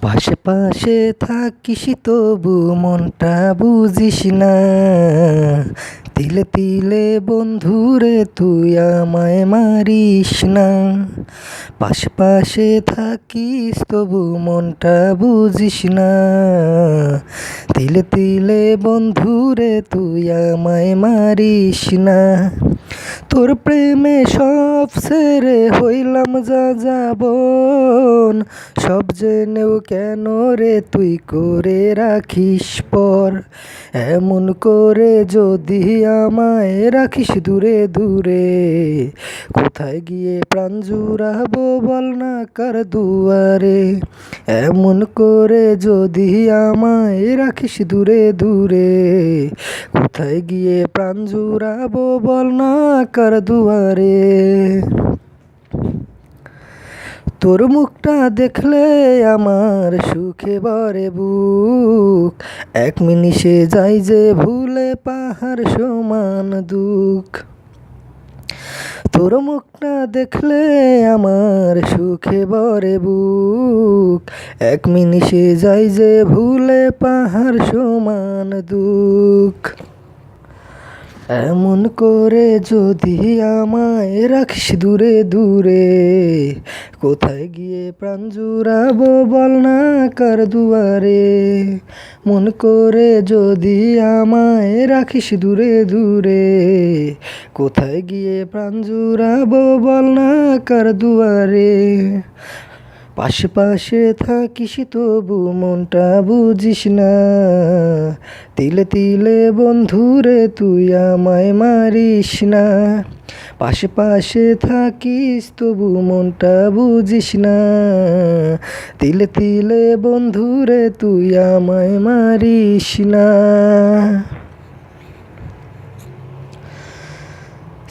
পাশে পাশে থাকিস তবু মনটা বুঝিস না। তিলে তিলে বন্ধুরে তুই আমায় মারিস না। পাশে পাশে থাকিস তবু মনটা বুঝিস না। তিলে তিলে বন্ধুরে তুই আমায় মারিস না। তোর প্রেমে সব ছেড়ে হইলাম যাযাবন। সব জেনেও কেন রে তুই করে রাখিস পর। এমন করে যদি আমায় রাখিস দূরে দূরে, কোথায় গিয়ে প্রাণ জুড়াবো বল না কার দুয়ারে। এমন করে যদি আমায় রাখিস দূরে দূরে, কোথায় গিয়ে প্রাণ জুড়াবো বল না কার দুয়ারে। তোর মুখটা দেখলে আমার সুখে ভরে বুক। এক মিনিটে যাই যে ভুলে পাহাড় সমান দুঃখ। তোর মুখটা দেখলে আমার সুখে ভরে বুক। এক মিনিটে যাই যে ভুলে পাহাড় সমান দুঃখ। এমন করে যদি আমায় রাখিস দূরে দূরে, কোথায় গিয়ে প্রাণ জুড়াবো বল না কার দুয়ারে। মন করে যদি আমায় রাখিস দূরে দূরে, কোথায় গিয়ে প্রাণ জুড়াবো বল না কার দুয়ারে। পাশে পাশে থাকিস তবু মনটা বুঝিস না। তিলে তিলে বন্ধুরে তুই আমায় মারিস না। পাশে পাশে থাকিস তবু মনটা বুঝিস না। তিলে তিলে বন্ধুরে তুই আমায় মারিস না।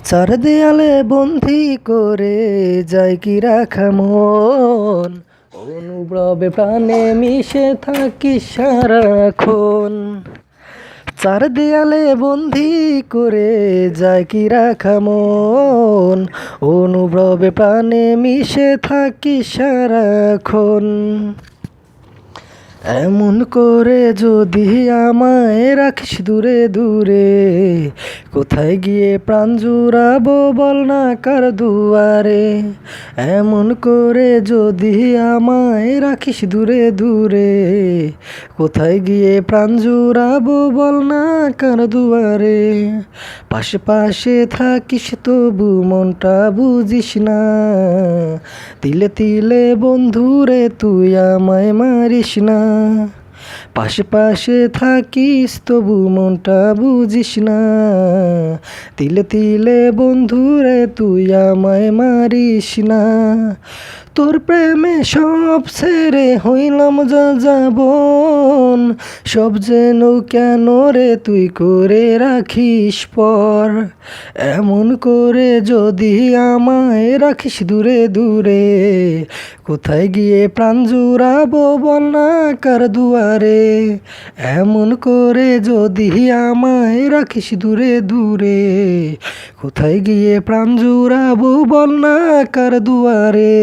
চার দেয়ালে বন্দি করে যায় কি রাখা মন। অনুভবে প্রাণে মিশে থাকিস সারাক্ষণ। চার দেয়ালে বন্দি করে যায় কি রাখা মন। অনুভবে প্রাণে মিশে থাকিস সারাক্ষণ। এমন করে যদি আমায় রাখিস দূরে দূরে, কোথায় গিয়ে প্রাণ জুড়াবো বল না কার দুয়ারে। এমন করে যদি আমায় রাখিস দূরে দূরে, কোথায় গিয়ে প্রাণ জুড়াবো বল না কার দুয়ারে। পাশে পাশে থাকিস তবু মনটা বুঝিস না। তিলে তিলে বন্ধুরে তুই আমায় মারিস না। পাশে পাশে থাকিস তবু মনটা বুঝিস না। তিলে তিলে বন্ধুরে তুই আমায় মারিস না। তোর প্রেমে সব ছেড়ে হইলাম যাযাবন। সব যেন কেন রে তুই করে রাখিস পর। এমন করে যদি আমায় রাখিস দূরে দূরে, কোথায় গিয়ে প্রাণ জুড়াবো বল না কার দুয়ারে। এমন করে যদি আমায় রাখিস দূরে দূরে, কোথায় গিয়ে প্রাণ জুড়াবো বল না কার দুয়ারে।